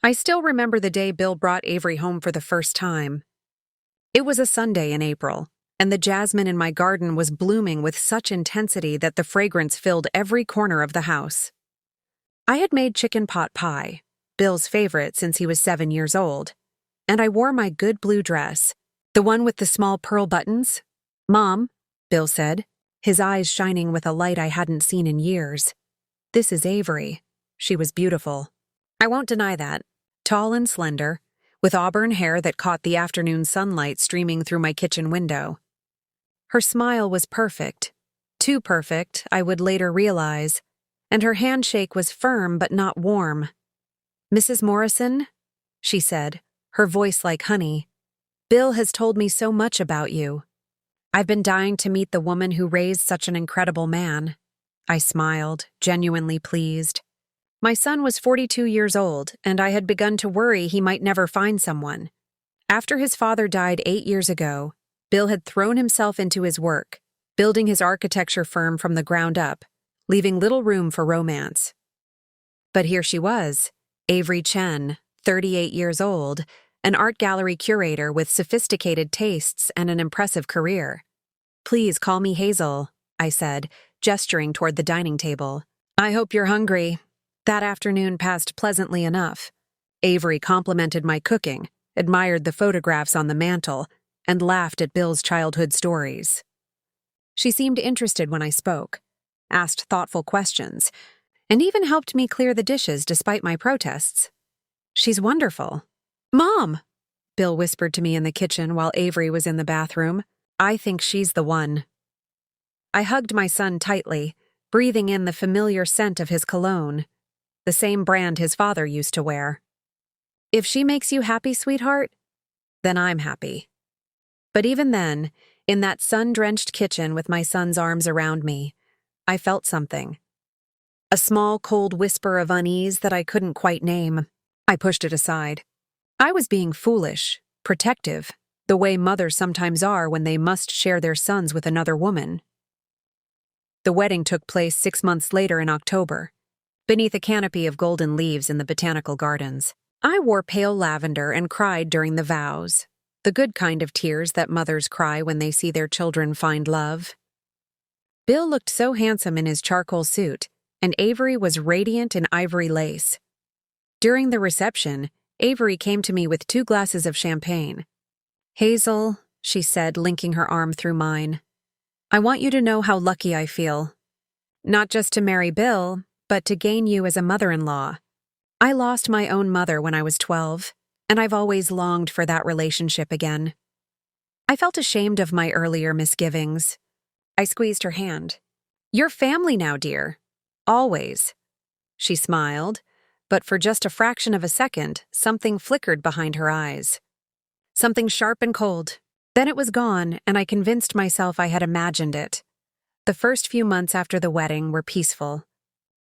I still remember the day Bill brought Avery home for the first time. It was a Sunday in April, and the jasmine in my garden was blooming with such intensity that the fragrance filled every corner of the house. I had made chicken pot pie, Bill's favorite since he was 7 years old, and I wore my good blue dress, the one with the small pearl buttons. "Mom," Bill said, his eyes shining with a light I hadn't seen in years. "This is Avery." She was beautiful. I won't deny that. Tall and slender, with auburn hair that caught the afternoon sunlight streaming through my kitchen window. Her smile was perfect. Too perfect, I would later realize, and her handshake was firm but not warm. "Mrs. Morrison," she said, her voice like honey, "Bill has told me so much about you. I've been dying to meet the woman who raised such an incredible man." I smiled, genuinely pleased. My son was 42 years old, and I had begun to worry he might never find someone. After his father died 8 years ago, Bill had thrown himself into his work, building his architecture firm from the ground up, leaving little room for romance. But here she was, Avery Chen, 38 years old, an art gallery curator with sophisticated tastes and an impressive career. "Please call me Hazel," I said, gesturing toward the dining table. "I hope you're hungry." That afternoon passed pleasantly enough. Avery complimented my cooking, admired the photographs on the mantel, and laughed at Bill's childhood stories. She seemed interested when I spoke, asked thoughtful questions, and even helped me clear the dishes despite my protests. "She's wonderful." "Mom," Bill whispered to me in the kitchen while Avery was in the bathroom, "I think she's the one." I hugged my son tightly, breathing in the familiar scent of his cologne, the same brand his father used to wear. "If she makes you happy, sweetheart, then I'm happy." But even then, in that sun-drenched kitchen with my son's arms around me, I felt something. A small, cold whisper of unease that I couldn't quite name. I pushed it aside. I was being foolish, protective, the way mothers sometimes are when they must share their sons with another woman. The wedding took place 6 months later in October, beneath a canopy of golden leaves in the botanical gardens. I wore pale lavender and cried during the vows, the good kind of tears that mothers cry when they see their children find love. Bill looked so handsome in his charcoal suit, and Avery was radiant in ivory lace. During the reception, Avery came to me with 2 glasses of champagne. "Hazel," she said, linking her arm through mine, "I want you to know how lucky I feel. Not just to marry Bill, but to gain you as a mother-in-law. I lost my own mother when I was 12, and I've always longed for that relationship again." I felt ashamed of my earlier misgivings. I squeezed her hand. "You're family now, dear. Always." She smiled, but for just a fraction of a second, something flickered behind her eyes. Something sharp and cold. Then it was gone, and I convinced myself I had imagined it. The first few months after the wedding were peaceful.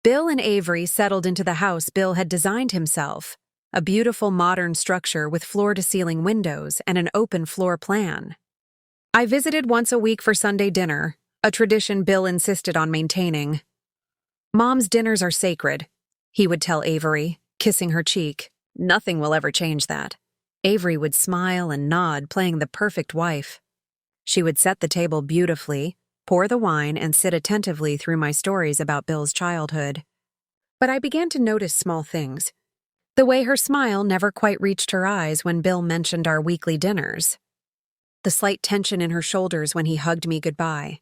Bill and Avery settled into the house Bill had designed himself, a beautiful modern structure with floor-to-ceiling windows and an open floor plan. I visited once a week for Sunday dinner, a tradition Bill insisted on maintaining. "Mom's dinners are sacred," he would tell Avery, kissing her cheek. "Nothing will ever change that." Avery would smile and nod, playing the perfect wife. She would set the table beautifully, pour the wine, and sit attentively through my stories about Bill's childhood. But I began to notice small things. The way her smile never quite reached her eyes when Bill mentioned our weekly dinners. The slight tension in her shoulders when he hugged me goodbye.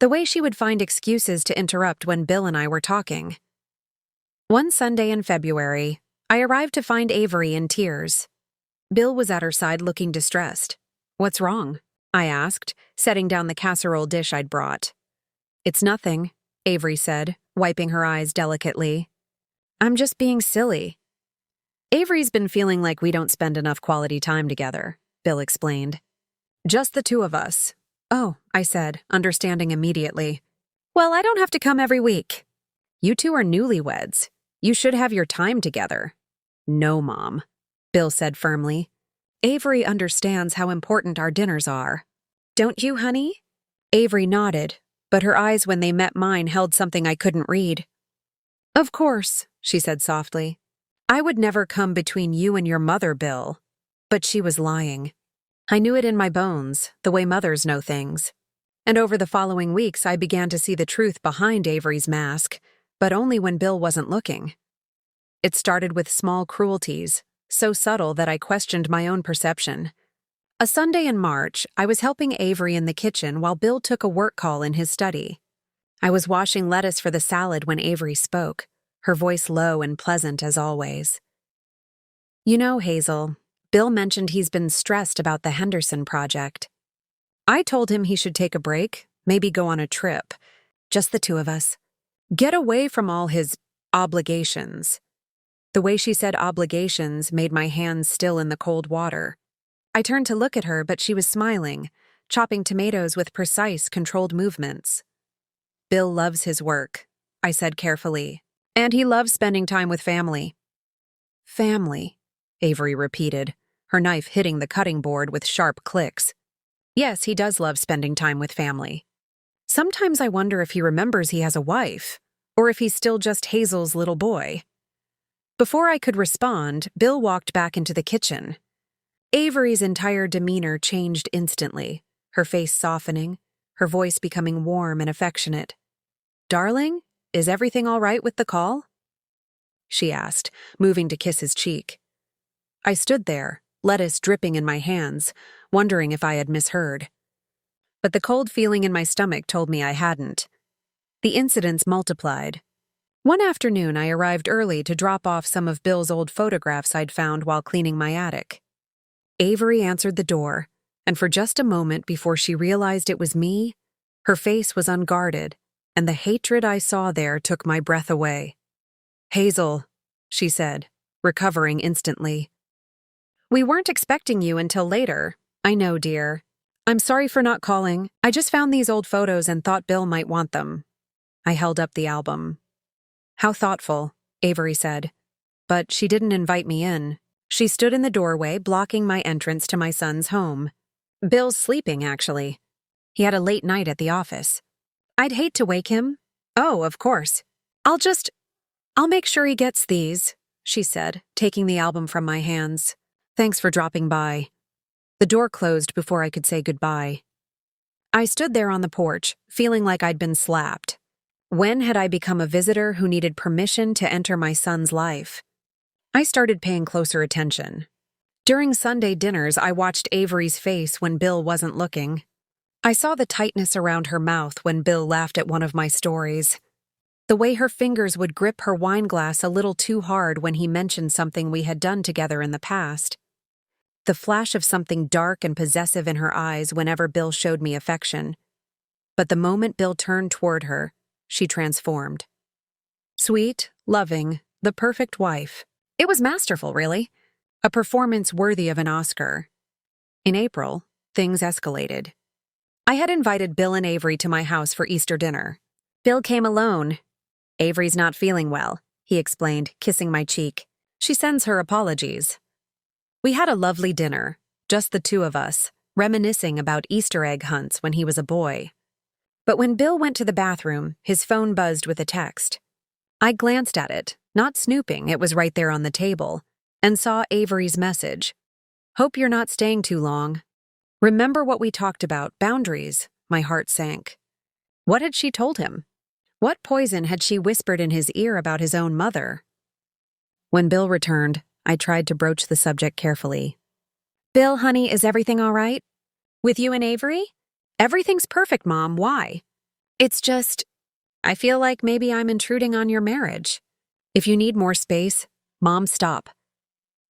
The way she would find excuses to interrupt when Bill and I were talking. One Sunday in February, I arrived to find Avery in tears. Bill was at her side looking distressed. "What's wrong?" I asked, setting down the casserole dish I'd brought. "It's nothing," Avery said, wiping her eyes delicately. "I'm just being silly." "Avery's been feeling like we don't spend enough quality time together," Bill explained. "Just the 2 of us." "Oh," I said, understanding immediately. "Well, I don't have to come every week." "You 2 are newlyweds. You should have your time together." "No, Mom," Bill said firmly. "Avery understands how important our dinners are." "Don't you, honey?" Avery nodded, but her eyes when they met mine held something I couldn't read. "Of course," she said softly. I would never come between you and your mother, Bill. But she was lying. I knew it in my bones, the way mothers know things. And over the following weeks, I began to see the truth behind Avery's mask, but only when Bill wasn't looking. It started with small cruelties, so subtle that I questioned my own perception. A Sunday in March, I was helping Avery in the kitchen while Bill took a work call in his study. I was washing lettuce for the salad when Avery spoke, her voice low and pleasant as always. You know, Hazel, Bill mentioned he's been stressed about the Henderson project. I told him he should take a break, maybe go on a trip. Just the two of us. Get away from all his obligations. The way she said obligations made my hands still in the cold water. I turned to look at her, but she was smiling, chopping tomatoes with precise, controlled movements. Bill loves his work, I said carefully, and he loves spending time with family. Family, Avery repeated, her knife hitting the cutting board with sharp clicks. Yes, he does love spending time with family. Sometimes I wonder if he remembers he has a wife, or if he's still just Hazel's little boy. Before I could respond, Bill walked back into the kitchen. Avery's entire demeanor changed instantly, her face softening, her voice becoming warm and affectionate. "Darling, is everything all right with the call?" she asked, moving to kiss his cheek. I stood there, lettuce dripping in my hands, wondering if I had misheard. But the cold feeling in my stomach told me I hadn't. The incidents multiplied. One afternoon, I arrived early to drop off some of Bill's old photographs I'd found while cleaning my attic. Avery answered the door, and for just a moment before she realized it was me, her face was unguarded, and the hatred I saw there took my breath away. "Hazel," she said, recovering instantly. "We weren't expecting you until later. I know, dear. I'm sorry for not calling. I just found these old photos and thought Bill might want them." I held up the album. "How thoughtful," Avery said. But she didn't invite me in. She stood in the doorway, blocking my entrance to my son's home. Bill's sleeping, actually. He had a late night at the office. I'd hate to wake him. "Oh, of course. I'll make sure he gets these," she said, taking the album from my hands. "Thanks for dropping by." The door closed before I could say goodbye. I stood there on the porch, feeling like I'd been slapped. When had I become a visitor who needed permission to enter my son's life? I started paying closer attention. During Sunday dinners, I watched Avery's face when Bill wasn't looking. I saw the tightness around her mouth when Bill laughed at one of my stories. The way her fingers would grip her wine glass a little too hard when he mentioned something we had done together in the past. The flash of something dark and possessive in her eyes whenever Bill showed me affection. But the moment Bill turned toward her, she transformed. Sweet, loving, the perfect wife. It was masterful, really. A performance worthy of an Oscar. In April, things escalated. I had invited Bill and Avery to my house for Easter dinner. Bill came alone. "Avery's not feeling well," he explained, kissing my cheek. "She sends her apologies." We had a lovely dinner, just the two of us, reminiscing about Easter egg hunts when he was a boy. But when Bill went to the bathroom, his phone buzzed with a text. I glanced at it, not snooping, it was right there on the table, and saw Avery's message. "Hope you're not staying too long. Remember what we talked about, boundaries." My heart sank. What had she told him? What poison had she whispered in his ear about his own mother? When Bill returned, I tried to broach the subject carefully. "Bill, honey, is everything all right? With you and Avery?" "Everything's perfect, Mom. Why?" "It's just, I feel like maybe I'm intruding on your marriage. If you need more space, Mom, stop."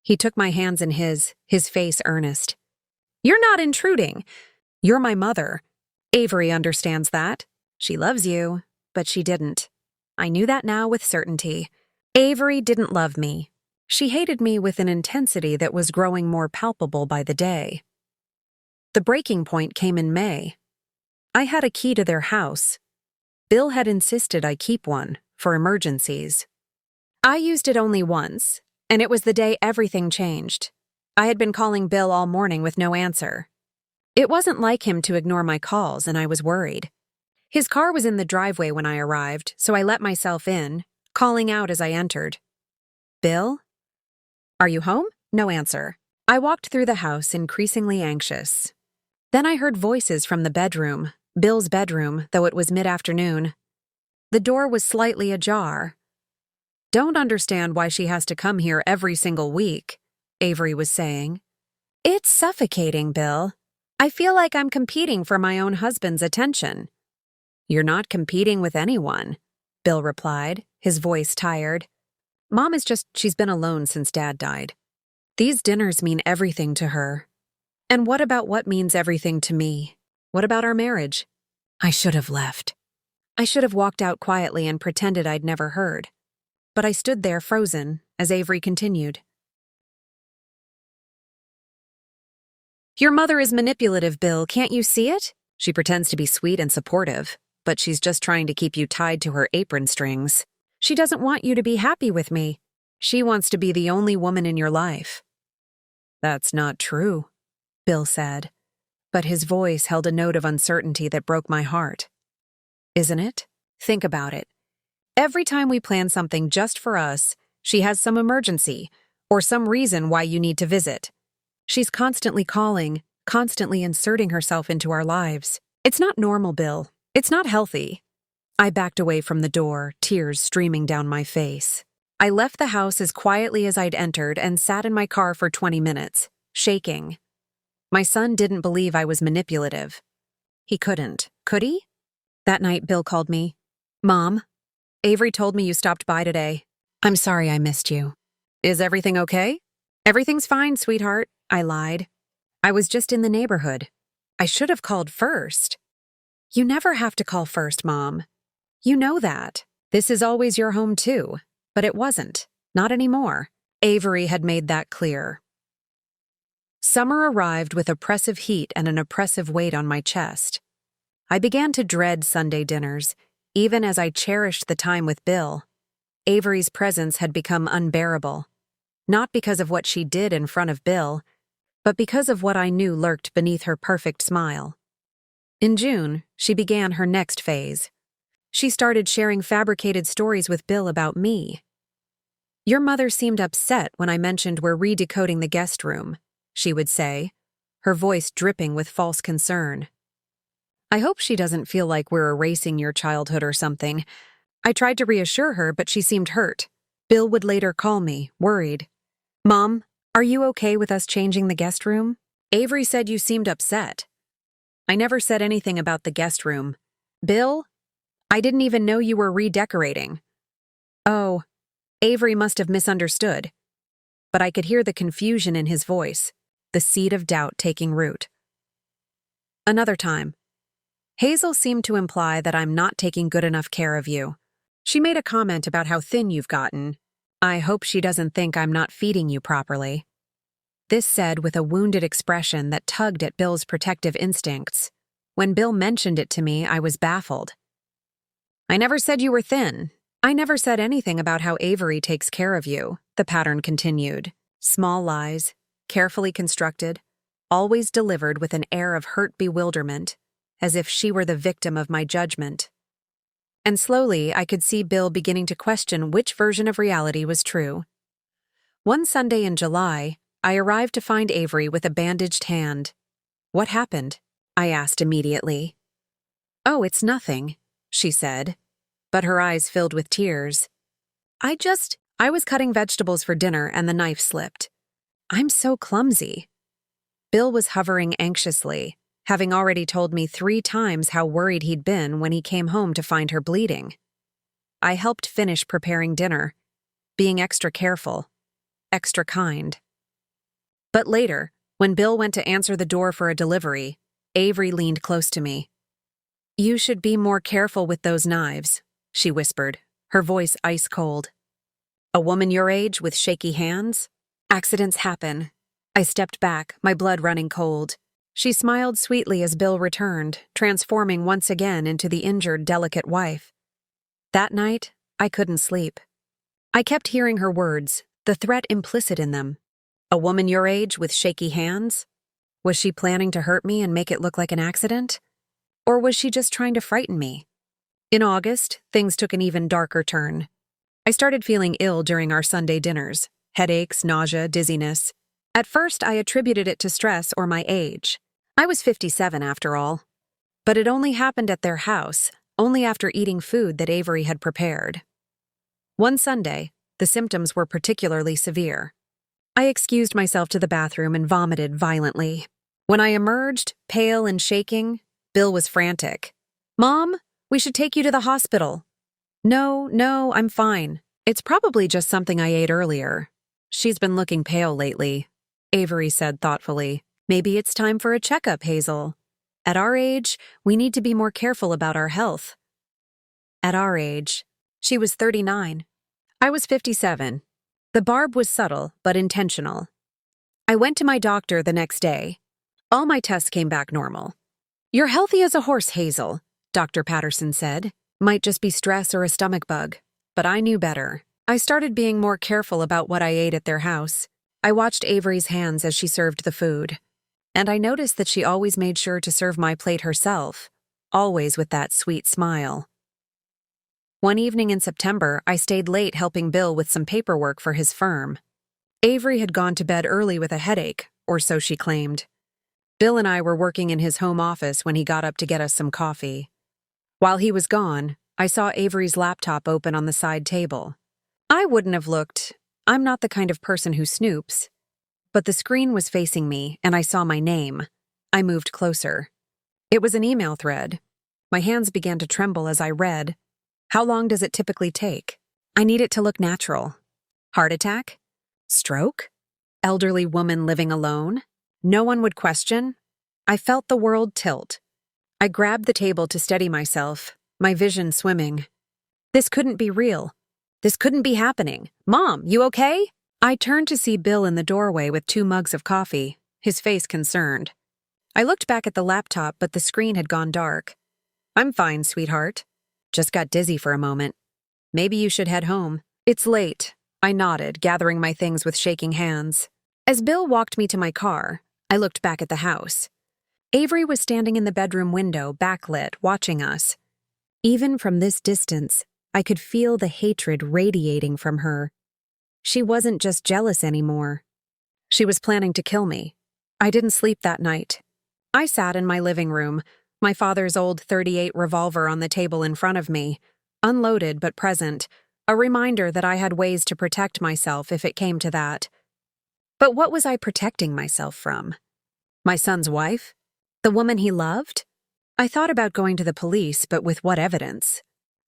He took my hands in his face earnest. "You're not intruding. You're my mother. Avery understands that. She loves you, but she didn't. I knew that now with certainty. Avery didn't love me. She hated me with an intensity that was growing more palpable by the day. The breaking point came in May. I had a key to their house. Bill had insisted I keep one for emergencies. I used it only once, and it was the day everything changed. I had been calling Bill all morning with no answer. It wasn't like him to ignore my calls, and I was worried. His car was in the driveway when I arrived, so I let myself in, calling out as I entered. "Bill?" Are you home? No answer. I walked through the house, increasingly anxious. Then I heard voices from the bedroom, Bill's bedroom, though it was mid-afternoon. The door was slightly ajar. Don't understand why she has to come here every single week, Avery was saying. It's suffocating, Bill. I feel like I'm competing for my own husband's attention. You're not competing with anyone, Bill replied, his voice tired. Mom she's been alone since Dad died. These dinners mean everything to her. And what about what means everything to me? What about our marriage? I should have left. I should have walked out quietly and pretended I'd never heard. But I stood there frozen as Avery continued. Your mother is manipulative, Bill. Can't you see it? She pretends to be sweet and supportive, but she's just trying to keep you tied to her apron strings. She doesn't want you to be happy with me. She wants to be the only woman in your life. That's not true, Bill said, but his voice held a note of uncertainty that broke my heart. Isn't it? Think about it. Every time we plan something just for us, she has some emergency or some reason why you need to visit. She's constantly calling, constantly inserting herself into our lives. It's not normal, Bill. It's not healthy. I backed away from the door, tears streaming down my face. I left the house as quietly as I'd entered and sat in my car for 20 minutes, shaking. My son didn't believe I was manipulative. He couldn't, could he? That night, Bill called me. Mom, Avery told me you stopped by today. I'm sorry I missed you. Is everything okay? Everything's fine, sweetheart, I lied. I was just in the neighborhood. I should have called first. You never have to call first, Mom. You know that. This is always your home too. But it wasn't. Not anymore. Avery had made that clear. Summer arrived with oppressive heat and an oppressive weight on my chest. I began to dread Sunday dinners, even as I cherished the time with Bill. Avery's presence had become unbearable, not because of what she did in front of Bill, but because of what I knew lurked beneath her perfect smile. In June, she began her next phase. She started sharing fabricated stories with Bill about me. Your mother seemed upset when I mentioned we're redecoding the guest room, she would say, her voice dripping with false concern. I hope she doesn't feel like we're erasing your childhood or something. I tried to reassure her, but she seemed hurt. Bill would later call me, worried. Mom, are you okay with us changing the guest room? Avery said you seemed upset. I never said anything about the guest room. Bill, I didn't even know you were redecorating. Oh, Avery must have misunderstood. But I could hear the confusion in his voice, the seed of doubt taking root. Another time. Hazel seemed to imply that I'm not taking good enough care of you. She made a comment about how thin you've gotten. I hope she doesn't think I'm not feeding you properly. This said with a wounded expression that tugged at Bill's protective instincts. When Bill mentioned it to me, I was baffled. I never said you were thin. I never said anything about how Avery takes care of you, the pattern continued. Small lies, carefully constructed, always delivered with an air of hurt bewilderment, as if she were the victim of my judgment. And slowly I could see Bill beginning to question which version of reality was true. One Sunday in July, I arrived to find Avery with a bandaged hand. What happened? I asked immediately. Oh, it's nothing, she said, but her eyes filled with tears. I was cutting vegetables for dinner and the knife slipped. I'm so clumsy. Bill was hovering anxiously, having already told me 3 times how worried he'd been when he came home to find her bleeding. I helped finish preparing dinner, being extra careful, extra kind. But later, when Bill went to answer the door for a delivery, Avery leaned close to me. You should be more careful with those knives, she whispered, her voice ice cold. A woman your age with shaky hands? Accidents happen. I stepped back, my blood running cold. She smiled sweetly as Bill returned, transforming once again into the injured, delicate wife. That night, I couldn't sleep. I kept hearing her words, the threat implicit in them. A woman your age with shaky hands? Was she planning to hurt me and make it look like an accident? Or was she just trying to frighten me? In August, things took an even darker turn. I started feeling ill during our Sunday dinners, headaches, nausea, dizziness. At first, I attributed it to stress or my age. I was 57 after all. But it only happened at their house, only after eating food that Avery had prepared. One Sunday, the symptoms were particularly severe. I excused myself to the bathroom and vomited violently. When I emerged, pale and shaking, Bill was frantic. "Mom, we should take you to the hospital." No, I'm fine. It's probably just something I ate earlier. She's been looking pale lately," Avery said thoughtfully. "Maybe it's time for a checkup, Hazel. At our age, we need to be more careful about our health." At our age, she was 39. I was 57. The barb was subtle, but intentional. I went to my doctor the next day. All my tests came back normal. "You're healthy as a horse, Hazel," Dr. Patterson said. "Might just be stress or a stomach bug." But I knew better. I started being more careful about what I ate at their house. I watched Avery's hands as she served the food. And I noticed that she always made sure to serve my plate herself, always with that sweet smile. One evening in September, I stayed late helping Bill with some paperwork for his firm. Avery had gone to bed early with a headache, or so she claimed. Bill and I were working in his home office when he got up to get us some coffee. While he was gone, I saw Avery's laptop open on the side table. I wouldn't have looked. I'm not the kind of person who snoops. But the screen was facing me, and I saw my name. I moved closer. It was an email thread. My hands began to tremble as I read. "How long does it typically take? I need it to look natural." Heart attack? Stroke? Elderly woman living alone? No one would question? I felt the world tilt. I grabbed the table to steady myself, my vision swimming. This couldn't be real. This couldn't be happening. "Mom, you okay?" I turned to see Bill in the doorway with 2 mugs of coffee, his face concerned. I looked back at the laptop, but the screen had gone dark. "I'm fine, sweetheart. Just got dizzy for a moment. Maybe you should head home." "It's late," I nodded, gathering my things with shaking hands. As Bill walked me to my car, I looked back at the house. Avery was standing in the bedroom window, backlit, watching us. Even from this distance, I could feel the hatred radiating from her. She wasn't just jealous anymore. She was planning to kill me. I didn't sleep that night. I sat in my living room, my father's old .38 revolver on the table in front of me, unloaded but present, a reminder that I had ways to protect myself if it came to that. But what was I protecting myself from? My son's wife? The woman he loved? I thought about going to the police, but with what evidence?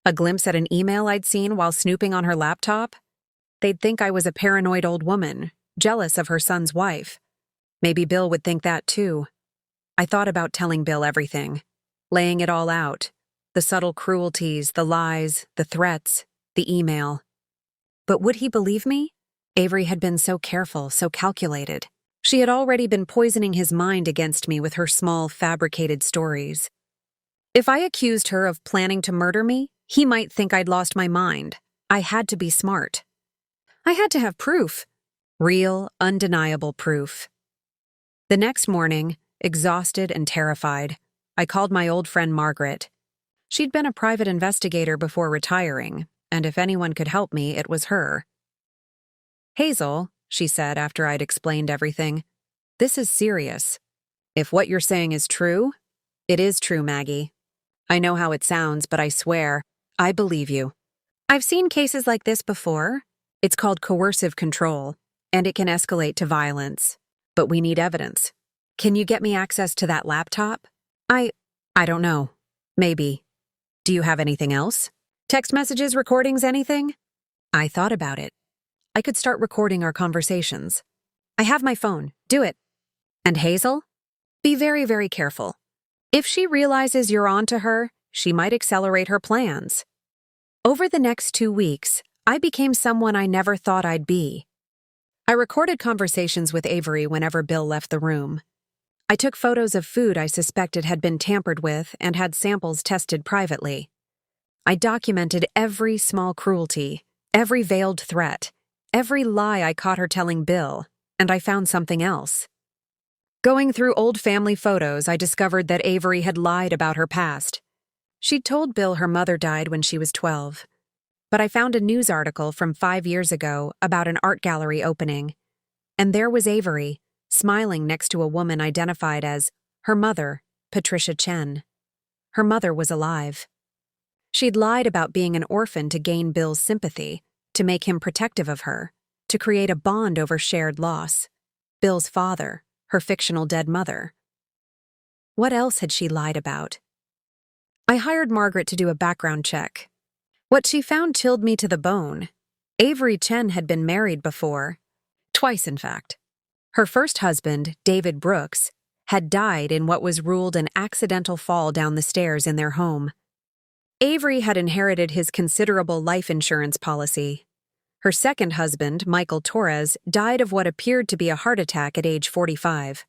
A glimpse at an email I'd seen while snooping on her laptop? They'd think I was a paranoid old woman, jealous of her son's wife. Maybe Bill would think that too. I thought about telling Bill everything, laying it all out, the subtle cruelties, the lies, the threats, the email. But would he believe me? Avery had been so careful, so calculated. She had already been poisoning his mind against me with her small, fabricated stories. If I accused her of planning to murder me, he might think I'd lost my mind. I had to be smart. I had to have proof. Real, undeniable proof. The next morning, exhausted and terrified, I called my old friend Margaret. She'd been a private investigator before retiring, and if anyone could help me, it was her. "Hazel," she said after I'd explained everything, "this is serious. If what you're saying is true, it is true, Maggie. I know how it sounds, but I swear, I believe you. I've seen cases like this before. It's called coercive control, and it can escalate to violence. But we need evidence. Can you get me access to that laptop? I don't know. Maybe. Do you have anything else? Text messages, recordings, anything?" I thought about it. I could start recording our conversations. "I have my phone. Do it." "And Hazel? Be very, very careful. If she realizes you're on to her, she might accelerate her plans." Over the next 2 weeks, I became someone I never thought I'd be. I recorded conversations with Avery whenever Bill left the room. I took photos of food I suspected had been tampered with and had samples tested privately. I documented every small cruelty, every veiled threat, every lie I caught her telling Bill, and I found something else. Going through old family photos, I discovered that Avery had lied about her past. She'd told Bill her mother died when she was 12. but I found a news article from 5 years ago about an art gallery opening. And there was Avery, smiling next to a woman identified as her mother, Patricia Chen. Her mother was alive. She'd lied about being an orphan to gain Bill's sympathy, to make him protective of her, to create a bond over shared loss. Bill's father, her fictional dead mother. What else had she lied about? I hired Margaret to do a background check. What she found chilled me to the bone. Avery Chen had been married before. Twice, in fact. Her first husband, David Brooks, had died in what was ruled an accidental fall down the stairs in their home. Avery had inherited his considerable life insurance policy. Her second husband, Michael Torres, died of what appeared to be a heart attack at age 45.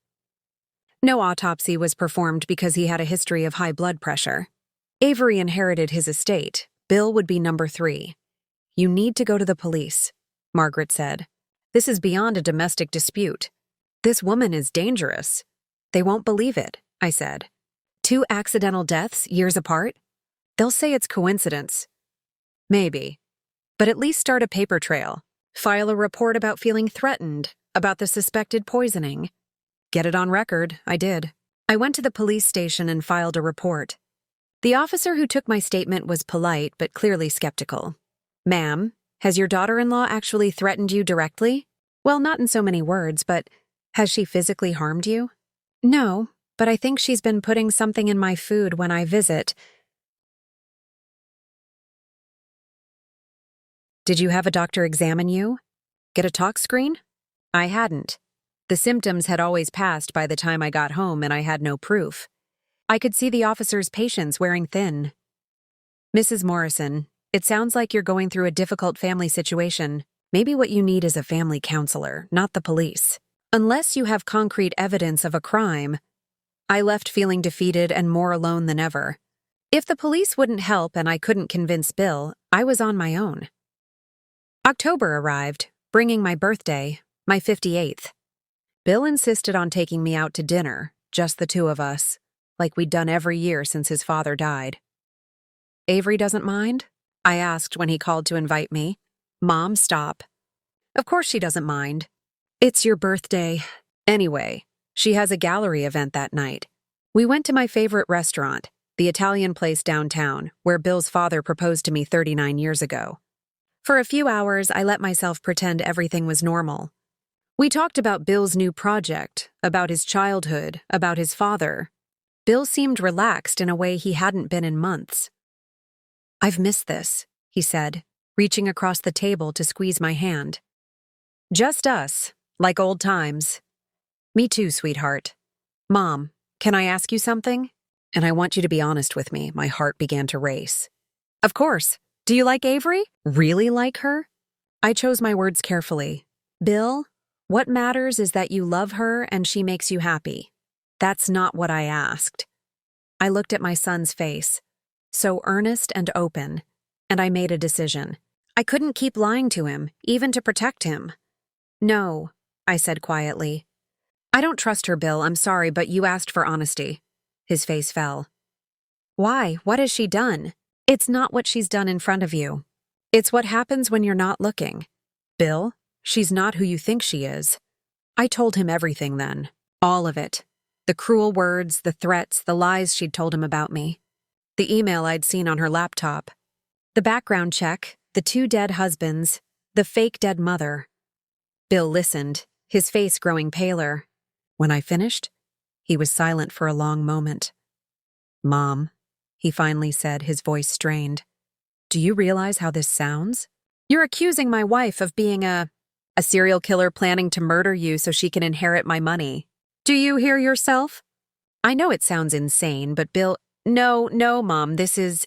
No autopsy was performed because he had a history of high blood pressure. Avery inherited his estate. Bill would be number 3. "You need to go to the police," Margaret said. "This is beyond a domestic dispute. This woman is dangerous." "They won't believe it," I said. 2 accidental deaths, years apart? They'll say it's coincidence. Maybe. But at least start a paper trail. File a report about feeling threatened, about the suspected poisoning. Get it on record, I did. I went to the police station and filed a report. The officer who took my statement was polite but clearly skeptical. "Ma'am, has your daughter-in-law actually threatened you directly? Well, not in so many words, but has she physically harmed you?" "No, but I think she's been putting something in my food when I visit." "Did you have a doctor examine you? Get a tox screen?" I hadn't. The symptoms had always passed by the time I got home and I had no proof. I could see the officer's patience wearing thin. "Mrs. Morrison, it sounds like you're going through a difficult family situation. Maybe what you need is a family counselor, not the police. Unless you have concrete evidence of a crime." I left feeling defeated and more alone than ever. If the police wouldn't help and I couldn't convince Bill, I was on my own. October arrived, bringing my birthday, my 58th. Bill insisted on taking me out to dinner, just the 2 of us, like we'd done every year since his father died. "Avery doesn't mind?" I asked when he called to invite me. "Mom, stop." "Of course she doesn't mind. It's your birthday. Anyway, she has a gallery event that night. We went to my favorite restaurant, the Italian place downtown, where Bill's father proposed to me 39 years ago. For a few hours, I let myself pretend everything was normal. We talked about Bill's new project, about his childhood, about his father. Bill seemed relaxed in a way he hadn't been in months. "I've missed this," he said, reaching across the table to squeeze my hand. "Just us, like old times." "Me too, sweetheart." "Mom, can I ask you something? And I want you to be honest with me." My heart began to race. "Of course. Do you like Avery? Really like her?" I chose my words carefully. "Bill, what matters is that you love her and she makes you happy. That's not what I asked." I looked at my son's face, so earnest and open, and I made a decision. I couldn't keep lying to him, even to protect him. "No," I said quietly. "I don't trust her, Bill. I'm sorry, but you asked for honesty." His face fell. "Why? What has she done?" "It's not what she's done in front of you. It's what happens when you're not looking. Bill, she's not who you think she is." I told him everything then. All of it. The cruel words, the threats, the lies she'd told him about me. The email I'd seen on her laptop. The background check, the 2 dead husbands, the fake dead mother. Bill listened, his face growing paler. When I finished, he was silent for a long moment. "Mom," he finally said, his voice strained. "Do you realize how this sounds? You're accusing my wife of being a serial killer planning to murder you so she can inherit my money. Do you hear yourself?" I know it sounds insane, but Bill— No, Mom, this is—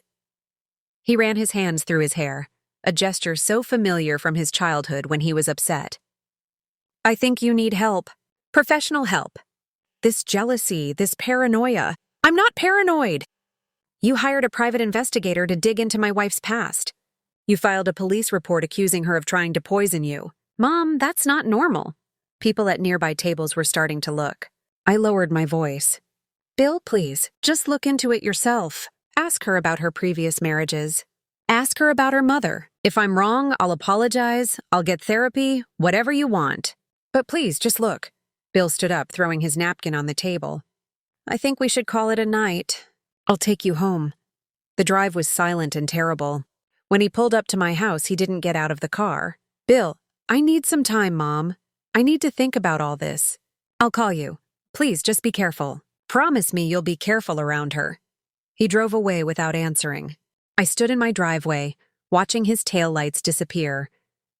He ran his hands through his hair, a gesture so familiar from his childhood when he was upset. "I think you need help. Professional help. This jealousy, this paranoia. I'm not paranoid. You hired a private investigator to dig into my wife's past. You filed a police report accusing her of trying to poison you. Mom, that's not normal." People at nearby tables were starting to look. I lowered my voice. "Bill, please, just look into it yourself. Ask her about her previous marriages. Ask her about her mother. If I'm wrong, I'll apologize, I'll get therapy, whatever you want. But please, just look. Bill stood up, throwing his napkin on the table. I think we should call it a night. I'll take you home. The drive was silent and terrible. When he pulled up to my house, he didn't get out of the car. Bill, I need some time, Mom. I need to think about all this. I'll call you. Please, just be careful. Promise me you'll be careful around her. He drove away without answering. I stood in my driveway, watching his taillights disappear,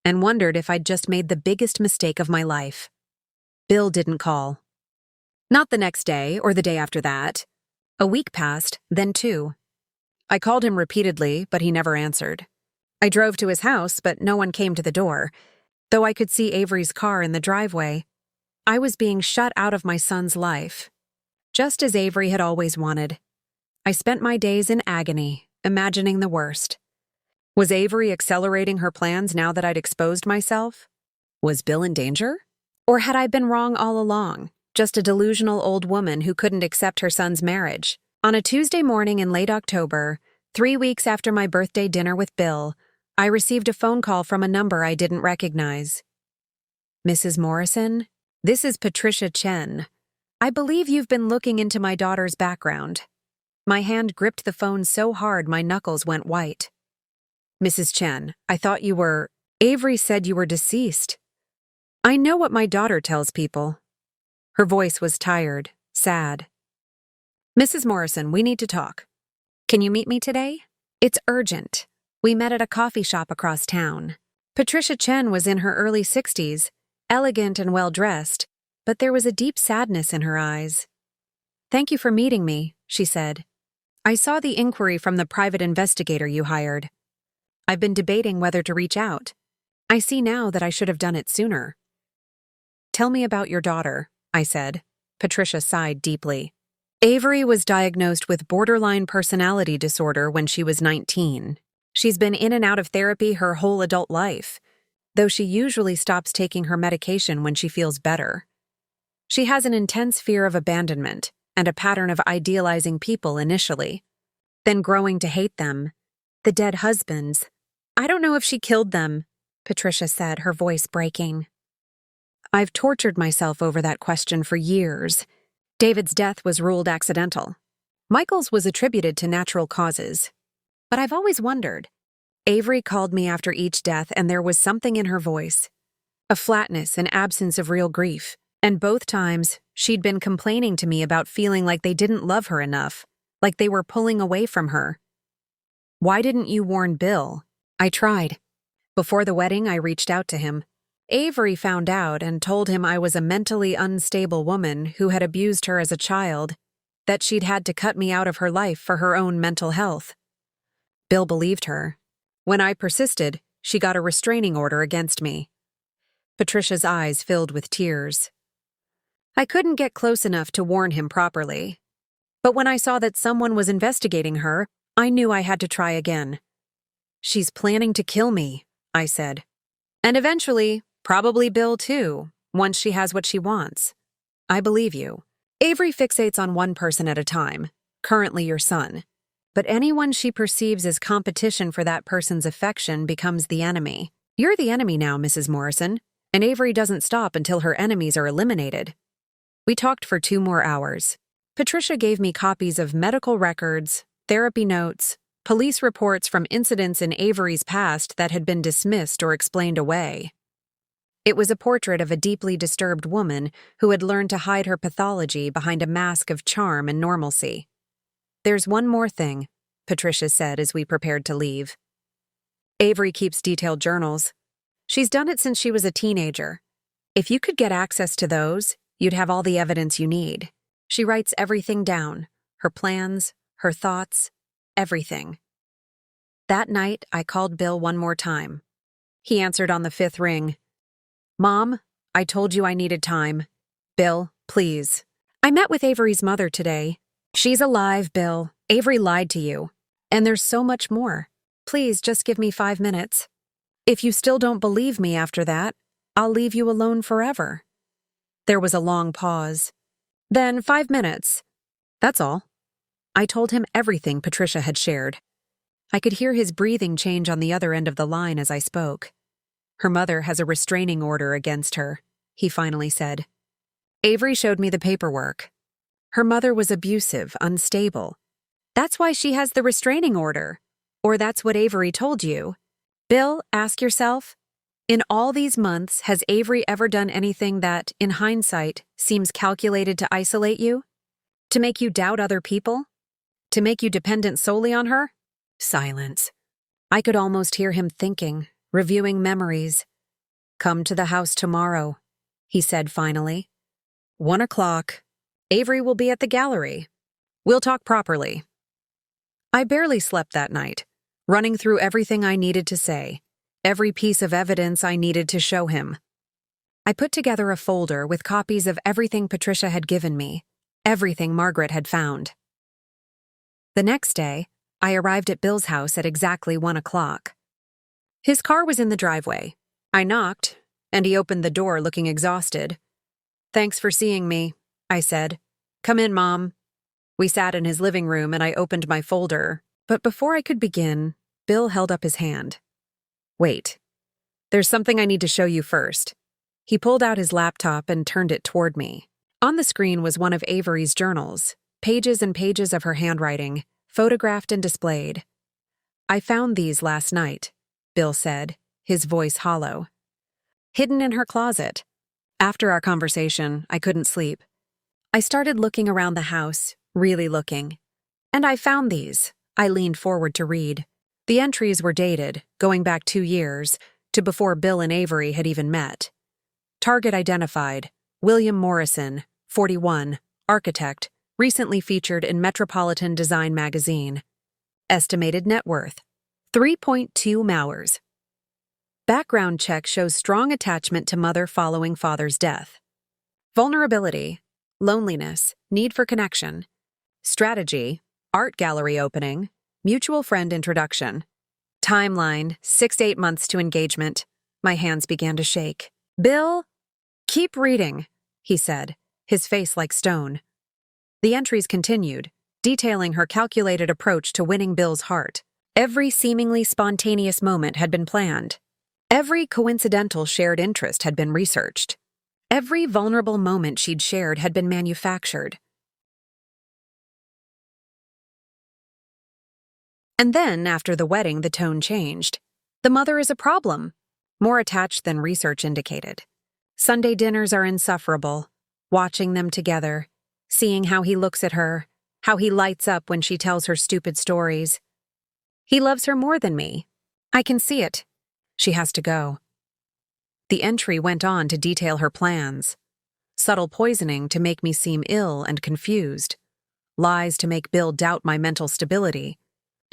and wondered if I'd just made the biggest mistake of my life. Bill didn't call. Not the next day or the day after that. A week passed, then 2. I called him repeatedly, but he never answered. I drove to his house, but no one came to the door. Though I could see Avery's car in the driveway, I was being shut out of my son's life, just as Avery had always wanted. I spent my days in agony, imagining the worst. Was Avery accelerating her plans now that I'd exposed myself? Was Bill in danger? Or had I been wrong all along, just a delusional old woman who couldn't accept her son's marriage? On a Tuesday morning in late October, 3 weeks after my birthday dinner with Bill, I received a phone call from a number I didn't recognize. Mrs. Morrison, this is Patricia Chen. I believe you've been looking into my daughter's background. My hand gripped the phone so hard my knuckles went white. Mrs. Chen, I thought you were… Avery said you were deceased. I know what my daughter tells people. Her voice was tired, sad. Mrs. Morrison, we need to talk. Can you meet me today? It's urgent. We met at a coffee shop across town. Patricia Chen was in her early 60s, elegant and well-dressed, but there was a deep sadness in her eyes. Thank you for meeting me, she said. I saw the inquiry from the private investigator you hired. I've been debating whether to reach out. I see now that I should have done it sooner. Tell me about your daughter, I said. Patricia sighed deeply. Avery was diagnosed with borderline personality disorder when she was 19. She's been in and out of therapy her whole adult life, though she usually stops taking her medication when she feels better. She has an intense fear of abandonment and a pattern of idealizing people initially, then growing to hate them. The dead husbands. I don't know if she killed them, Patricia said, her voice breaking. I've tortured myself over that question for years. David's death was ruled accidental. Michael's was attributed to natural causes. But I've always wondered. Avery called me after each death, and there was something in her voice. A flatness, an absence of real grief. And both times, she'd been complaining to me about feeling like they didn't love her enough, like they were pulling away from her. Why didn't you warn Bill? I tried. Before the wedding, I reached out to him. Avery found out and told him I was a mentally unstable woman who had abused her as a child, that she'd had to cut me out of her life for her own mental health. Bill believed her. When I persisted, she got a restraining order against me. Patricia's eyes filled with tears. I couldn't get close enough to warn him properly. But when I saw that someone was investigating her, I knew I had to try again. She's planning to kill me, I said. And eventually, probably Bill too, once she has what she wants. I believe you. Avery fixates on one person at a time, currently your son. But anyone she perceives as competition for that person's affection becomes the enemy. You're the enemy now, Mrs. Morrison, and Avery doesn't stop until her enemies are eliminated. We talked for 2 more hours. Patricia gave me copies of medical records, therapy notes, police reports from incidents in Avery's past that had been dismissed or explained away. It was a portrait of a deeply disturbed woman who had learned to hide her pathology behind a mask of charm and normalcy. There's one more thing, Patricia said as we prepared to leave. Avery keeps detailed journals. She's done it since she was a teenager. If you could get access to those, you'd have all the evidence you need. She writes everything down, her plans, her thoughts, everything. That night, I called Bill one more time. He answered on the 5th ring. Mom, I told you I needed time. Bill, please. I met with Avery's mother today. She's alive, Bill. Avery lied to you. And there's so much more. Please just give me 5 minutes. If you still don't believe me after that, I'll leave you alone forever. There was a long pause. Then 5 minutes. That's all. I told him everything Patricia had shared. I could hear his breathing change on the other end of the line as I spoke. Her mother has a restraining order against her, he finally said. Avery showed me the paperwork. Her mother was abusive, unstable. That's why she has the restraining order. Or that's what Avery told you. Bill, ask yourself, in all these months, has Avery ever done anything that, in hindsight, seems calculated to isolate you? To make you doubt other people? To make you dependent solely on her? Silence. I could almost hear him thinking, reviewing memories. Come to the house tomorrow, he said finally. 1 o'clock. Avery will be at the gallery. We'll talk properly. I barely slept that night, running through everything I needed to say, every piece of evidence I needed to show him. I put together a folder with copies of everything Patricia had given me, everything Margaret had found. The next day, I arrived at Bill's house at exactly 1 o'clock. His car was in the driveway. I knocked, and he opened the door looking exhausted. Thanks for seeing me, I said. Come in, Mom. We sat in his living room and I opened my folder, but before I could begin, Bill held up his hand. Wait. There's something I need to show you first. He pulled out his laptop and turned it toward me. On the screen was one of Avery's journals, pages and pages of her handwriting, photographed and displayed. I found these last night, Bill said, his voice hollow. Hidden in her closet. After our conversation, I couldn't sleep. I started looking around the house, really looking. And I found these. I leaned forward to read. The entries were dated, going back 2 years, to before Bill and Avery had even met. Target identified, William Morrison, 41, architect, recently featured in Metropolitan Design magazine. Estimated net worth, 3.2 Mowers. Background check shows strong attachment to mother following father's death. Vulnerability, loneliness, need for connection. Strategy, art gallery opening, mutual friend introduction. Timeline, 6 to 8 months to engagement. My hands began to shake. Bill, keep reading, he said, his face like stone. The entries continued, detailing her calculated approach to winning Bill's heart. Every seemingly spontaneous moment had been planned. Every coincidental shared interest had been researched. Every vulnerable moment she'd shared had been manufactured. And then, after the wedding, the tone changed. The mother is a problem, more attached than research indicated. Sunday dinners are insufferable, watching them together, seeing how he looks at her, how he lights up when she tells her stupid stories. He loves her more than me. I can see it. She has to go. The entry went on to detail her plans. Subtle poisoning to make me seem ill and confused. Lies to make Bill doubt my mental stability.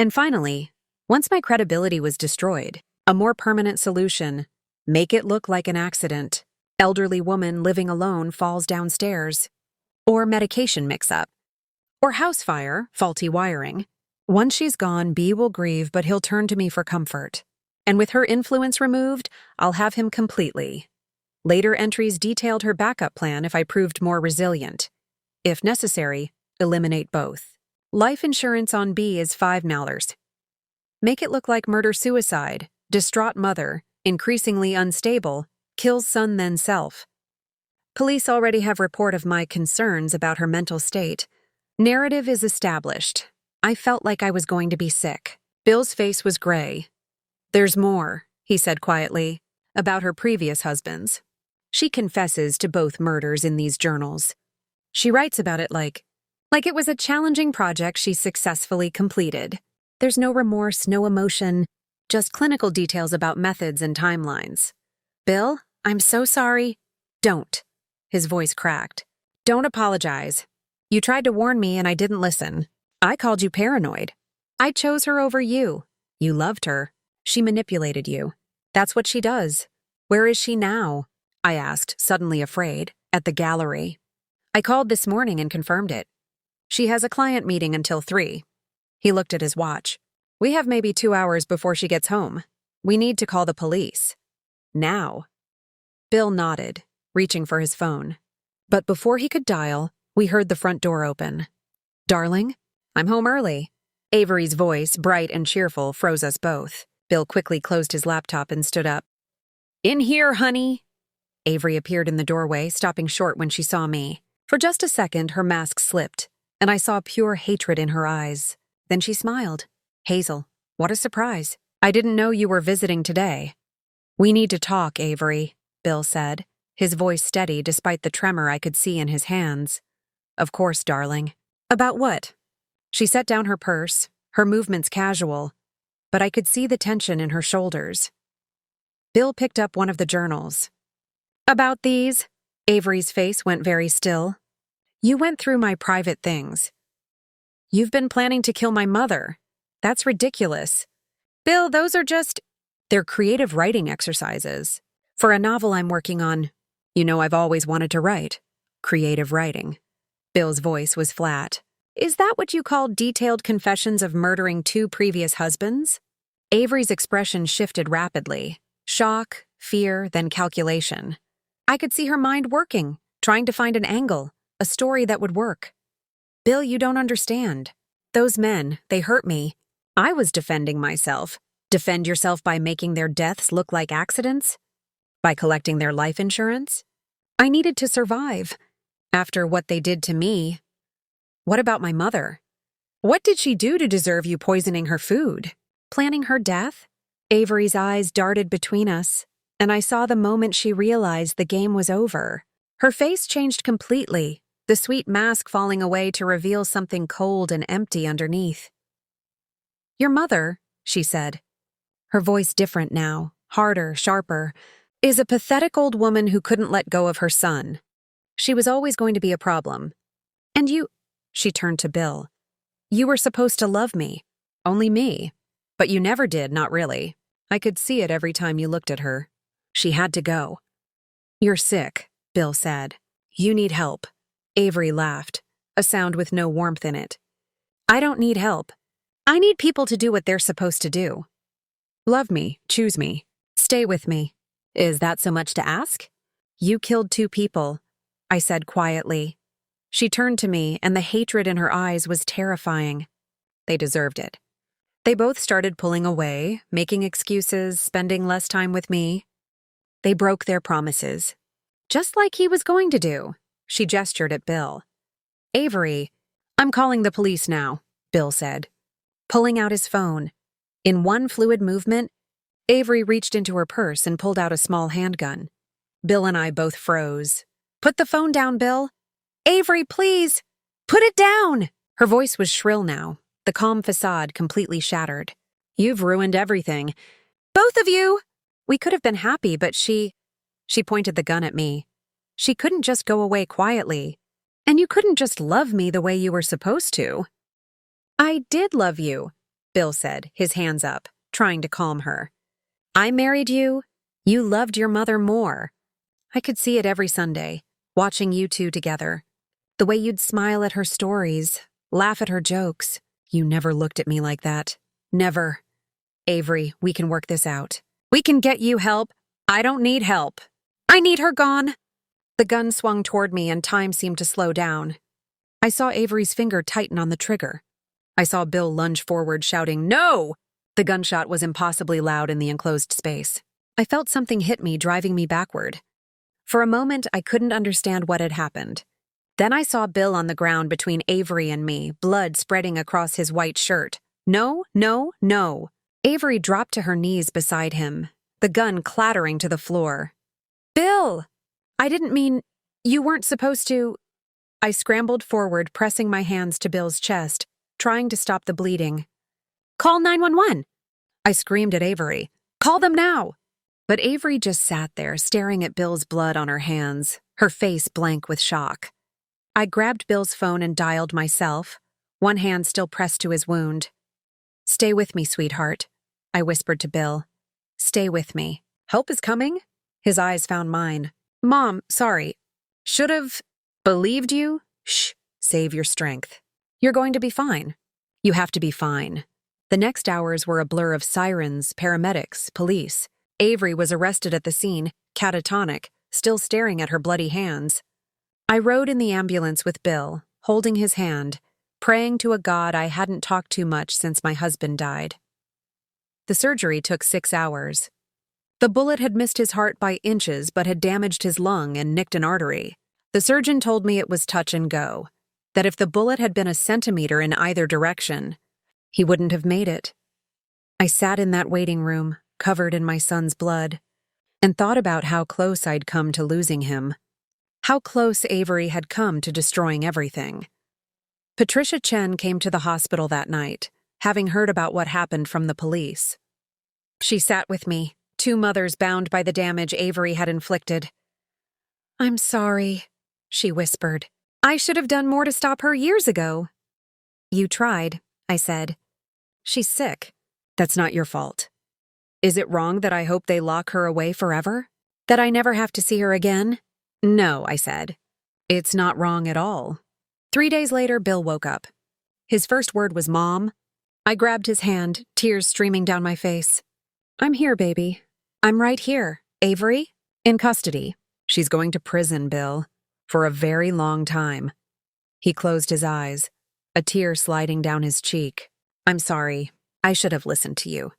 And finally, once my credibility was destroyed, a more permanent solution, make it look like an accident. Elderly woman living alone falls downstairs. Or medication mix-up. Or house fire, faulty wiring. Once she's gone, B will grieve, but he'll turn to me for comfort. And with her influence removed, I'll have him completely. Later entries detailed her backup plan if I proved more resilient. If necessary, eliminate both. Life insurance on B is $5. Make it look like murder-suicide, distraught mother, increasingly unstable, kills son then self. Police already have report of my concerns about her mental state. Narrative is established. I felt like I was going to be sick. Bill's face was gray. There's more, he said quietly, about her previous husbands. She confesses to both murders in these journals. She writes about it like it was a challenging project she successfully completed. There's no remorse, no emotion, just clinical details about methods and timelines. Bill, I'm so sorry. Don't. His voice cracked. Don't apologize. You tried to warn me and I didn't listen. I called you paranoid. I chose her over you. You loved her. She manipulated you. That's what she does. Where is she now? I asked, suddenly afraid. At the gallery. I called this morning and confirmed it. She has a client meeting until 3. He looked at his watch. We have maybe 2 hours before she gets home. We need to call the police. Now. Bill nodded, reaching for his phone. But before he could dial, we heard the front door open. Darling, I'm home early. Avery's voice, bright and cheerful, froze us both. Bill quickly closed his laptop and stood up. "In here, honey." Avery appeared in the doorway, stopping short when she saw me. For just a second, her mask slipped, and I saw pure hatred in her eyes. Then she smiled. "Hazel, what a surprise. I didn't know you were visiting today." "We need to talk, Avery," Bill said, his voice steady despite the tremor I could see in his hands. "Of course, darling." "About what?" She set down her purse, her movements casual, but I could see the tension in her shoulders. Bill picked up one of the journals. "About these?" Avery's face went very still. "You went through my private things. You've been planning to kill my mother. That's ridiculous." "Bill, those are just—" "They're creative writing exercises. For a novel I'm working on. You know I've always wanted to write. Creative writing." Bill's voice was flat. "Is that what you call detailed confessions of murdering 2 previous husbands?" Avery's expression shifted rapidly. Shock, fear, then calculation. I could see her mind working, trying to find an angle, a story that would work. "Bill, you don't understand. Those men, they hurt me. I was defending myself. Defend yourself by making their deaths look like accidents? By collecting their life insurance? I needed to survive. After what they did to me. What about my mother? What did she do to deserve you poisoning her food? Planning her death?" Avery's eyes darted between us, and I saw the moment she realized the game was over. Her face changed completely, the sweet mask falling away to reveal something cold and empty underneath. "Your mother," she said, her voice different now, harder, sharper, "is a pathetic old woman who couldn't let go of her son. She was always going to be a problem. And you—" she turned to Bill. "You were supposed to love me. Only me. But you never did, not really. I could see it every time you looked at her. She had to go." "You're sick," Bill said. "You need help." Avery laughed, a sound with no warmth in it. "I don't need help. I need people to do what they're supposed to do. Love me, choose me, stay with me. Is that so much to ask?" "You killed 2 people," I said quietly. She turned to me, and the hatred in her eyes was terrifying. They deserved it. They both started pulling away, making excuses, spending less time with me. They broke their promises. Just like he was going to do. She gestured at Bill. "Avery, I'm calling the police now," Bill said, pulling out his phone. In one fluid movement, Avery reached into her purse and pulled out a small handgun. Bill and I both froze. "Put the phone down, Bill." "Avery, please! Put it down!" Her voice was shrill now, the calm facade completely shattered. "You've ruined everything. Both of you!" "We could have been happy, but she pointed the gun at me. "She couldn't just go away quietly. And you couldn't just love me the way you were supposed to." "I did love you," Bill said, his hands up, trying to calm her. "I married you. You loved your mother more. I could see it every Sunday, watching you 2 together. The way you'd smile at her stories, laugh at her jokes. You never looked at me like that. Never." "Avery, we can work this out. We can get you help. I don't need help. I need her gone." The gun swung toward me and time seemed to slow down. I saw Avery's finger tighten on the trigger. I saw Bill lunge forward, shouting, "No!" The gunshot was impossibly loud in the enclosed space. I felt something hit me, driving me backward. For a moment, I couldn't understand what had happened. Then I saw Bill on the ground between Avery and me, blood spreading across his white shirt. "No, no, no." Avery dropped to her knees beside him, the gun clattering to the floor. "Bill! I didn't mean— you weren't supposed to—" I scrambled forward, pressing my hands to Bill's chest, trying to stop the bleeding. "Call 911! I screamed at Avery. "Call them now!" But Avery just sat there, staring at Bill's blood on her hands, her face blank with shock. I grabbed Bill's phone and dialed myself, one hand still pressed to his wound. "Stay with me, sweetheart," I whispered to Bill. "Stay with me. Help is coming?" His eyes found mine. "Mom, sorry. Should've believed you." "Shh, save your strength. You're going to be fine. You have to be fine." The next hours were a blur of sirens, paramedics, police. Avery was arrested at the scene, catatonic, still staring at her bloody hands. I rode in the ambulance with Bill, holding his hand, praying to a God I hadn't talked to much since my husband died. The surgery took 6 hours. The bullet had missed his heart by inches but had damaged his lung and nicked an artery. The surgeon told me it was touch and go, that if the bullet had been a centimeter in either direction, he wouldn't have made it. I sat in that waiting room, covered in my son's blood, and thought about how close I'd come to losing him. How close Avery had come to destroying everything. Patricia Chen came to the hospital that night, having heard about what happened from the police. She sat with me, 2 mothers bound by the damage Avery had inflicted. "I'm sorry," she whispered. "I should have done more to stop her years ago." "You tried," I said. "She's sick. That's not your fault. Is it wrong that I hope they lock her away forever? That I never have to see her again?" "No," I said. "It's not wrong at all." 3 days later, Bill woke up. His first word was Mom. I grabbed his hand, tears streaming down my face. "I'm here, baby. I'm right here. Avery? In custody. She's going to prison, Bill. For a very long time." He closed his eyes, a tear sliding down his cheek. "I'm sorry. I should have listened to you.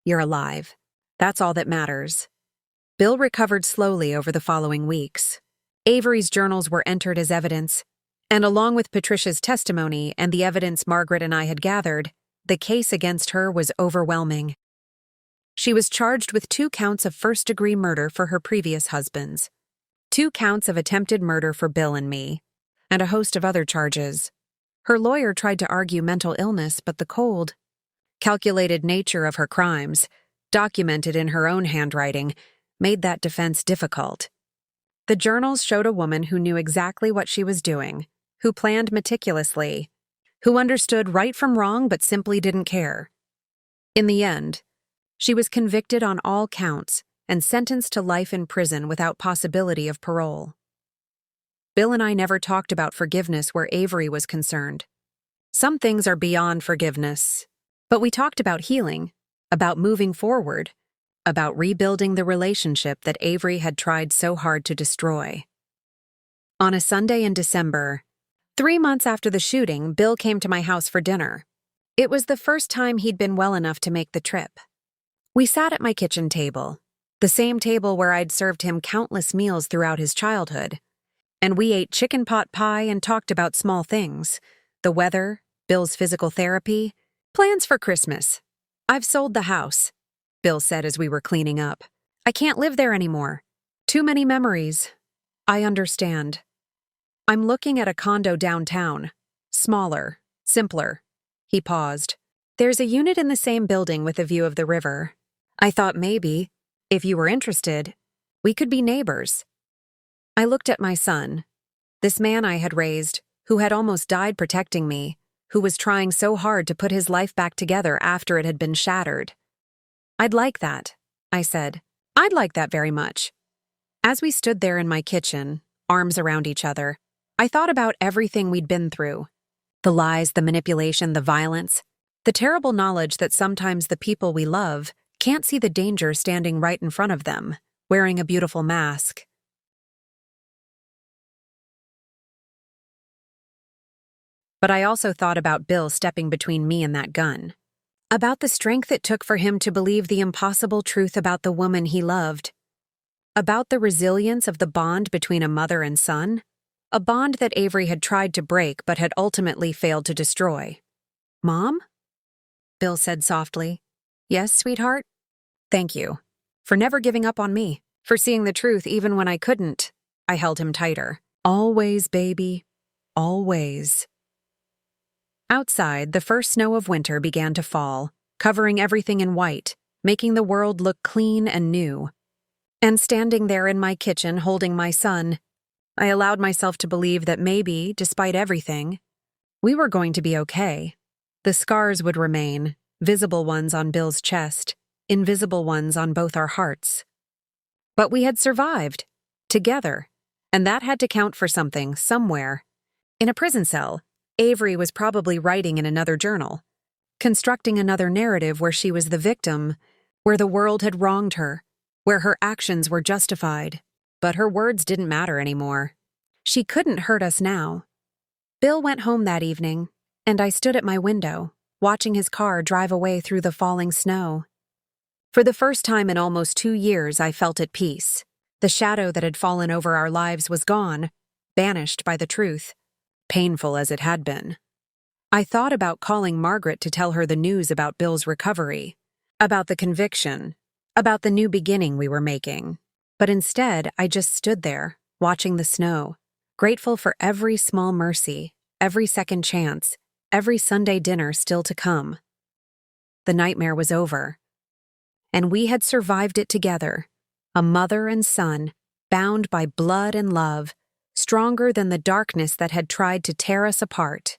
You're alive. That's all that matters." Bill recovered slowly over the following weeks. Avery's journals were entered as evidence, and along with Patricia's testimony and the evidence Margaret and I had gathered, the case against her was overwhelming. She was charged with 2 counts of first-degree murder for her previous husbands, 2 counts of attempted murder for Bill and me, and a host of other charges. Her lawyer tried to argue mental illness, but the cold, calculated nature of her crimes, documented in her own handwriting, made that defense difficult. The journals showed a woman who knew exactly what she was doing, who planned meticulously, who understood right from wrong but simply didn't care. In the end, she was convicted on all counts and sentenced to life in prison without possibility of parole. Bill and I never talked about forgiveness where Avery was concerned. Some things are beyond forgiveness. But we talked about healing, about moving forward, about rebuilding the relationship that Avery had tried so hard to destroy. On a Sunday in December, 3 months after the shooting, Bill came to my house for dinner. It was the first time he'd been well enough to make the trip. We sat at my kitchen table, the same table where I'd served him countless meals throughout his childhood, and we ate chicken pot pie and talked about small things, the weather, Bill's physical therapy, plans for Christmas. "I've sold the house," Bill said as we were cleaning up. "I can't live there anymore. Too many memories." "I understand." "I'm looking at a condo downtown. Smaller, simpler." He paused. "There's a unit in the same building with a view of the river. I thought maybe, if you were interested, we could be neighbors." I looked at my son, this man I had raised, who had almost died protecting me, who was trying so hard to put his life back together after it had been shattered. "I'd like that," I said. "I'd like that very much." As we stood there in my kitchen, arms around each other, I thought about everything we'd been through. The lies, the manipulation, the violence, the terrible knowledge that sometimes the people we love can't see the danger standing right in front of them, wearing a beautiful mask. But I also thought about Bill stepping between me and that gun. About the strength it took for him to believe the impossible truth about the woman he loved. About the resilience of the bond between a mother and son. A bond that Avery had tried to break but had ultimately failed to destroy. "Mom?" Bill said softly. "Yes, sweetheart?" "Thank you. For never giving up on me. For seeing the truth even when I couldn't." I held him tighter. "Always, baby. Always." Outside, the first snow of winter began to fall, covering everything in white, making the world look clean and new. And standing there in my kitchen holding my son, I allowed myself to believe that maybe, despite everything, we were going to be okay. The scars would remain, visible ones on Bill's chest, invisible ones on both our hearts. But we had survived, together, and that had to count for something, somewhere. In a prison cell, Avery was probably writing in another journal, constructing another narrative where she was the victim, where the world had wronged her, where her actions were justified. But her words didn't matter anymore. She couldn't hurt us now. Bill went home that evening, and I stood at my window, watching his car drive away through the falling snow. For the first time in almost 2 years, I felt at peace. The shadow that had fallen over our lives was gone, banished by the truth, painful as it had been. I thought about calling Margaret to tell her the news about Bill's recovery, about the conviction, about the new beginning we were making. But instead, I just stood there, watching the snow, grateful for every small mercy, every second chance, every Sunday dinner still to come. The nightmare was over, and we had survived it together, a mother and son, bound by blood and love, stronger than the darkness that had tried to tear us apart.